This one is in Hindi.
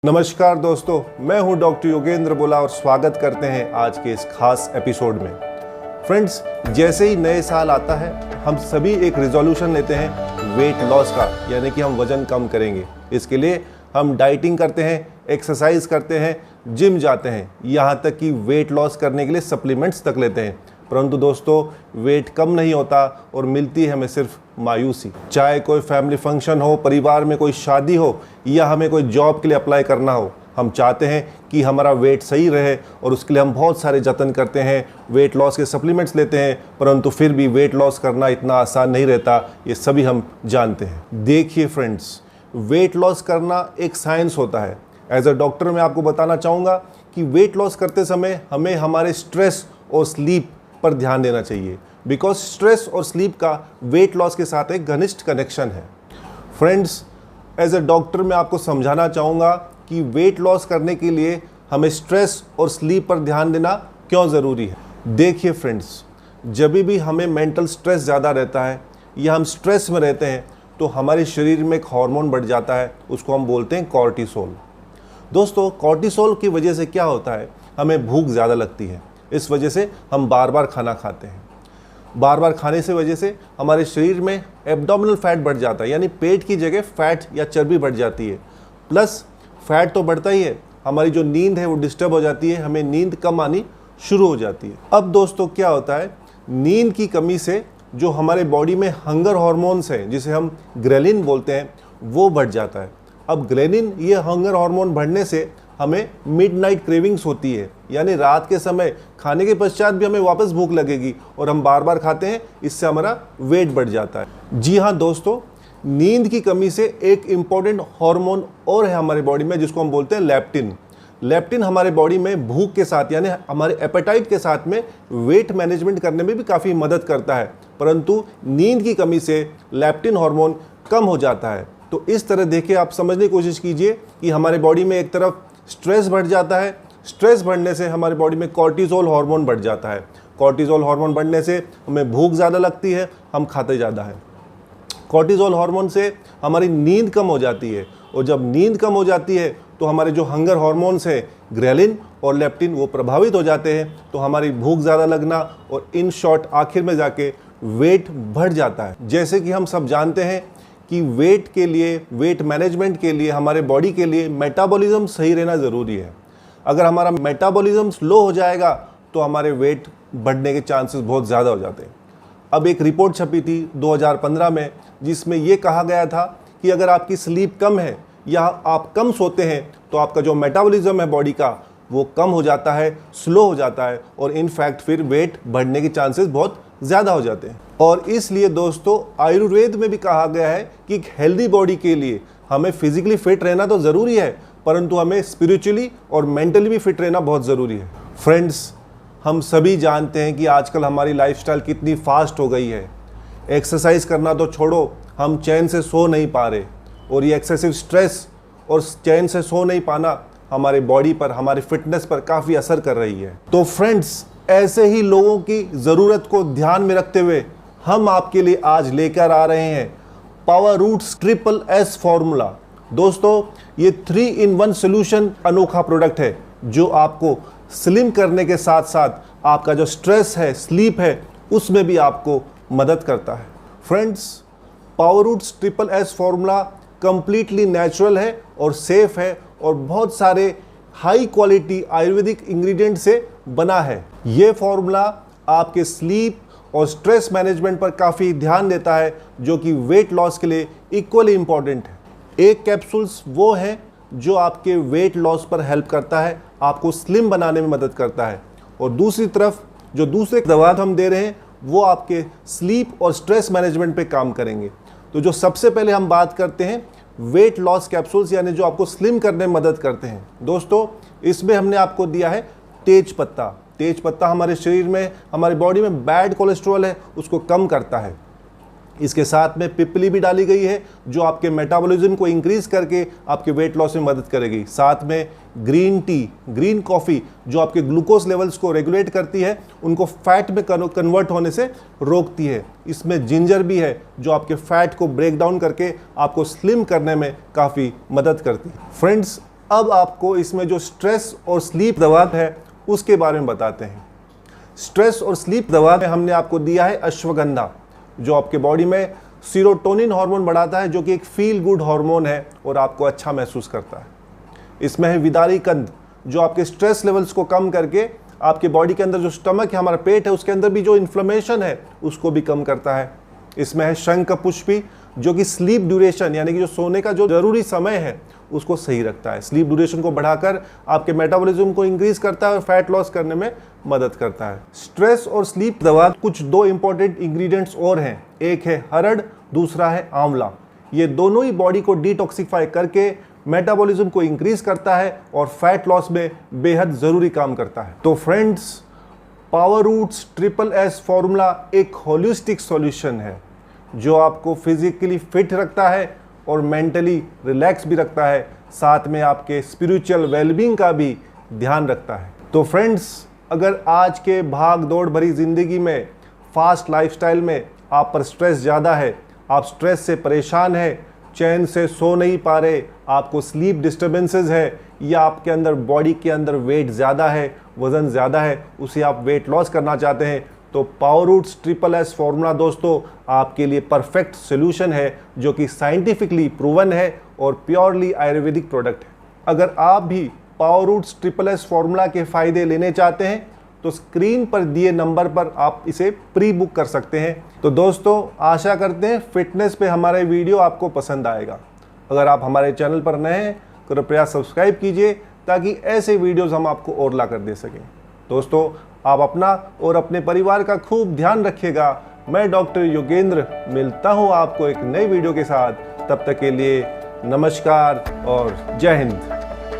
नमस्कार दोस्तों, मैं हूं डॉक्टर योगेंद्र बोला और स्वागत करते हैं आज के इस खास एपिसोड में। फ्रेंड्स, जैसे ही नए साल आता है हम सभी एक रिजोल्यूशन लेते हैं वेट लॉस का, यानी कि हम वजन कम करेंगे। इसके लिए हम डाइटिंग करते हैं, एक्सरसाइज करते हैं, जिम जाते हैं, यहाँ तक कि वेट लॉस करने के लिए सप्लीमेंट्स तक लेते हैं। परंतु दोस्तों, वेट कम नहीं होता और मिलती है हमें सिर्फ मायूसी। चाहे कोई फैमिली फंक्शन हो, परिवार में कोई शादी हो या हमें कोई जॉब के लिए अप्लाई करना हो, हम चाहते हैं कि हमारा वेट सही रहे और उसके लिए हम बहुत सारे जतन करते हैं, वेट लॉस के सप्लीमेंट्स लेते हैं। परंतु फिर भी वेट लॉस करना इतना आसान नहीं रहता, ये सभी हम जानते हैं। देखिए फ्रेंड्स, वेट लॉस करना एक साइंस होता है। एज अ डॉक्टर मैं आपको बताना चाहूँगा कि वेट लॉस करते समय हमें हमारे स्ट्रेस और स्लीप पर ध्यान देना चाहिए, बिकॉज स्ट्रेस और स्लीप का वेट लॉस के साथ एक घनिष्ठ कनेक्शन है। फ्रेंड्स, एज अ डॉक्टर मैं आपको समझाना चाहूँगा कि वेट लॉस करने के लिए हमें स्ट्रेस और स्लीप पर ध्यान देना क्यों ज़रूरी है। देखिए फ्रेंड्स, जब भी हमें मेंटल स्ट्रेस ज़्यादा रहता है या हम स्ट्रेस में रहते हैं तो हमारे शरीर में एक हार्मोन बढ़ जाता है, उसको हम बोलते हैं कॉर्टिसोल। दोस्तों, कॉर्टिसोल की वजह से क्या होता है, हमें भूख ज़्यादा लगती है। इस वजह से हम बार बार खाना खाते हैं। बार बार खाने से वजह से हमारे शरीर में एब्डोमिनल फैट बढ़ जाता है, यानी पेट की जगह फैट या चर्बी बढ़ जाती है। प्लस फैट तो बढ़ता ही है, हमारी जो नींद है वो डिस्टर्ब हो जाती है, हमें नींद कम आनी शुरू हो जाती है। अब दोस्तों क्या होता है, नींद की कमी से जो हमारे बॉडी में हंगर हार्मोन्स हैं, जिसे हम ग्रेलिन बोलते हैं, वो बढ़ जाता है। अब ग्रेलिन, ये हंगर हार्मोन बढ़ने से हमें मिडनाइट क्रेविंग्स होती है, यानी रात के समय खाने के पश्चात भी हमें वापस भूख लगेगी और हम बार बार खाते हैं, इससे हमारा वेट बढ़ जाता है। जी हाँ दोस्तों, नींद की कमी से एक इम्पॉर्टेंट हार्मोन और है हमारे बॉडी में, जिसको हम बोलते हैं लेप्टिन। लेप्टिन हमारे बॉडी में भूख के साथ, यानी हमारे एपेटाइट के साथ में वेट मैनेजमेंट करने में भी काफ़ी मदद करता है। परंतु नींद की कमी से लेप्टिन हार्मोन कम हो जाता है। तो इस तरह देखिए, आप समझने की कोशिश कीजिए कि हमारे बॉडी में एक तरफ स्ट्रेस बढ़ जाता है, स्ट्रेस बढ़ने से हमारी बॉडी में कॉर्टिसोल हार्मोन बढ़ जाता है। कॉर्टिसोल हार्मोन बढ़ने से हमें भूख ज़्यादा लगती है, हम खाते ज़्यादा हैं। कॉर्टिसोल हार्मोन से हमारी नींद कम हो जाती है और जब नींद कम हो जाती है तो हमारे जो हंगर हार्मोन्स हैं, ग्रेलिन और लेप्टिन, वो प्रभावित हो जाते हैं। तो हमारी भूख ज़्यादा लगना और इन शॉर्ट आखिर में जाके वेट बढ़ जाता है। जैसे कि हम सब जानते हैं कि वेट के लिए, वेट मैनेजमेंट के लिए, हमारे बॉडी के लिए मेटाबॉलिज्म सही रहना ज़रूरी है। अगर हमारा मेटाबॉलिज्म स्लो हो जाएगा तो हमारे वेट बढ़ने के चांसेस बहुत ज़्यादा हो जाते हैं। अब एक रिपोर्ट छपी थी 2015 में, जिसमें ये कहा गया था कि अगर आपकी स्लीप कम है या आप कम सोते हैं तो आपका जो मेटाबॉलिज्म है बॉडी का, वो कम हो जाता है, स्लो हो जाता है और इनफैक्ट फिर वेट बढ़ने के चांसेस बहुत ज़्यादा हो जाते हैं। और इसलिए दोस्तों, आयुर्वेद में भी कहा गया है कि एक हेल्दी बॉडी के लिए हमें फिजिकली फिट रहना तो ज़रूरी है, परंतु हमें स्पिरिचुअली और मेंटली भी फिट रहना बहुत ज़रूरी है। फ्रेंड्स, हम सभी जानते हैं कि आजकल हमारी लाइफस्टाइल कितनी फास्ट हो गई है। एक्सरसाइज करना तो छोड़ो, हम चैन से सो नहीं पा रहे और ये एक्सेसिव स्ट्रेस और चैन से सो नहीं पाना हमारे बॉडी पर, हमारी फिटनेस पर काफ़ी असर कर रही है। तो फ्रेंड्स, ऐसे ही लोगों की ज़रूरत को ध्यान में रखते हुए हम आपके लिए आज लेकर आ रहे हैं power roots triple S formula. दोस्तों, ये 3-in-1 सोल्यूशन अनोखा प्रोडक्ट है जो आपको स्लिम करने के साथ साथ आपका जो स्ट्रेस है, स्लीप है, उसमें भी आपको मदद करता है। Friends, power roots triple S formula completely natural है और सेफ है और बहुत सारे हाई क्वालिटी आयुर्वेदिक इंग्रेडिएंट से बना है। ये फॉर्मूला आपके स्लीप और स्ट्रेस मैनेजमेंट पर काफ़ी ध्यान देता है, जो कि वेट लॉस के लिए इक्वली इम्पॉर्टेंट है। एक कैप्सूल्स वो है जो आपके वेट लॉस पर हेल्प करता है, आपको स्लिम बनाने में मदद करता है, और दूसरी तरफ जो दूसरे दवा हम दे रहे हैं वो आपके स्लीप और स्ट्रेस मैनेजमेंट पे काम करेंगे। तो जो सबसे पहले हम बात करते हैं वेट लॉस कैप्सूल्स, यानी जो आपको स्लिम करने में मदद करते हैं। दोस्तों, इसमें हमने आपको दिया है तेज पत्ता। तेज पत्ता हमारे शरीर में, हमारी बॉडी में बैड कोलेस्ट्रॉल है उसको कम करता है। इसके साथ में पिपली भी डाली गई है जो आपके मेटाबॉलिज्म को इंक्रीज करके आपके वेट लॉस में मदद करेगी। साथ में ग्रीन टी, ग्रीन कॉफ़ी जो आपके ग्लूकोज लेवल्स को रेगुलेट करती है, उनको फैट में कन्वर्ट होने से रोकती है। इसमें जिंजर भी है जो आपके फैट को ब्रेक डाउन करके आपको स्लिम करने में काफ़ी मदद करती है। फ्रेंड्स, अब आपको इसमें जो स्ट्रेस और स्लीप दवा है उसके बारे में बताते हैं। स्ट्रेस और स्लीप दवा में हमने आपको दिया है अश्वगंधा, जो आपके बॉडी में सीरोटोनिन हार्मोन बढ़ाता है, जो कि एक फील गुड हार्मोन है और आपको अच्छा महसूस करता है। इसमें है विदारी कंद, जो आपके स्ट्रेस लेवल्स को कम करके आपके बॉडी के अंदर जो स्टमक है, हमारा पेट है, उसके अंदर भी जो इन्फ्लेमेशन है उसको भी कम करता है। इसमें है शंख पुष्पी, जो कि स्लीप ड्यूरेशन यानी कि जो सोने का जो जरूरी समय है उसको सही रखता है। स्लीप ड्यूरेशन को बढ़ाकर आपके मेटाबॉलिज्म को इंक्रीज करता है और फैट लॉस करने में मदद करता है। स्ट्रेस और स्लीप दवा कुछ दो इंपॉर्टेंट इंग्रेडिएंट्स और हैं, एक है हरड़, दूसरा है आंवला। ये दोनों ही बॉडी को डिटॉक्सिफाई करके मेटाबॉलिज्म को इंक्रीज करता है और फैट लॉस में बेहद जरूरी काम करता है। तो friends, power roots triple S formula एक होलिस्टिक सॉल्यूशन है जो आपको फिजिकली फिट रखता है और मेंटली रिलैक्स भी रखता है, साथ में आपके स्पिरिचुअल वेलबींग का भी ध्यान रखता है। तो फ्रेंड्स, अगर आज के भाग दौड़ भरी जिंदगी में, फास्ट लाइफस्टाइल में आप पर स्ट्रेस ज़्यादा है, आप स्ट्रेस से परेशान हैं, चैन से सो नहीं पा रहे, आपको स्लीप डिस्टर्बेंसेस है, या आपके अंदर बॉडी के अंदर वेट ज़्यादा है, वज़न ज़्यादा है, उसे आप वेट लॉस करना चाहते हैं, तो power roots triple S formula दोस्तों आपके लिए परफेक्ट सोल्यूशन है, जो कि साइंटिफिकली प्रूवन है और प्योरली आयुर्वेदिक प्रोडक्ट है। अगर आप भी power roots triple S formula के फ़ायदे लेने चाहते हैं तो स्क्रीन पर दिए नंबर पर आप इसे प्री बुक कर सकते हैं। तो दोस्तों, आशा करते हैं फिटनेस पे हमारा वीडियो आपको पसंद आएगा। अगर आप हमारे चैनल पर नए हैं कृपया सब्सक्राइब कीजिए, ताकि ऐसे वीडियोस हम आपको और ला कर दे सकें। दोस्तों, आप अपना और अपने परिवार का खूब ध्यान रखिएगा। मैं डॉक्टर योगेंद्र मिलता हूँ आपको एक नई वीडियो के साथ। तब तक के लिए नमस्कार और जय हिंद।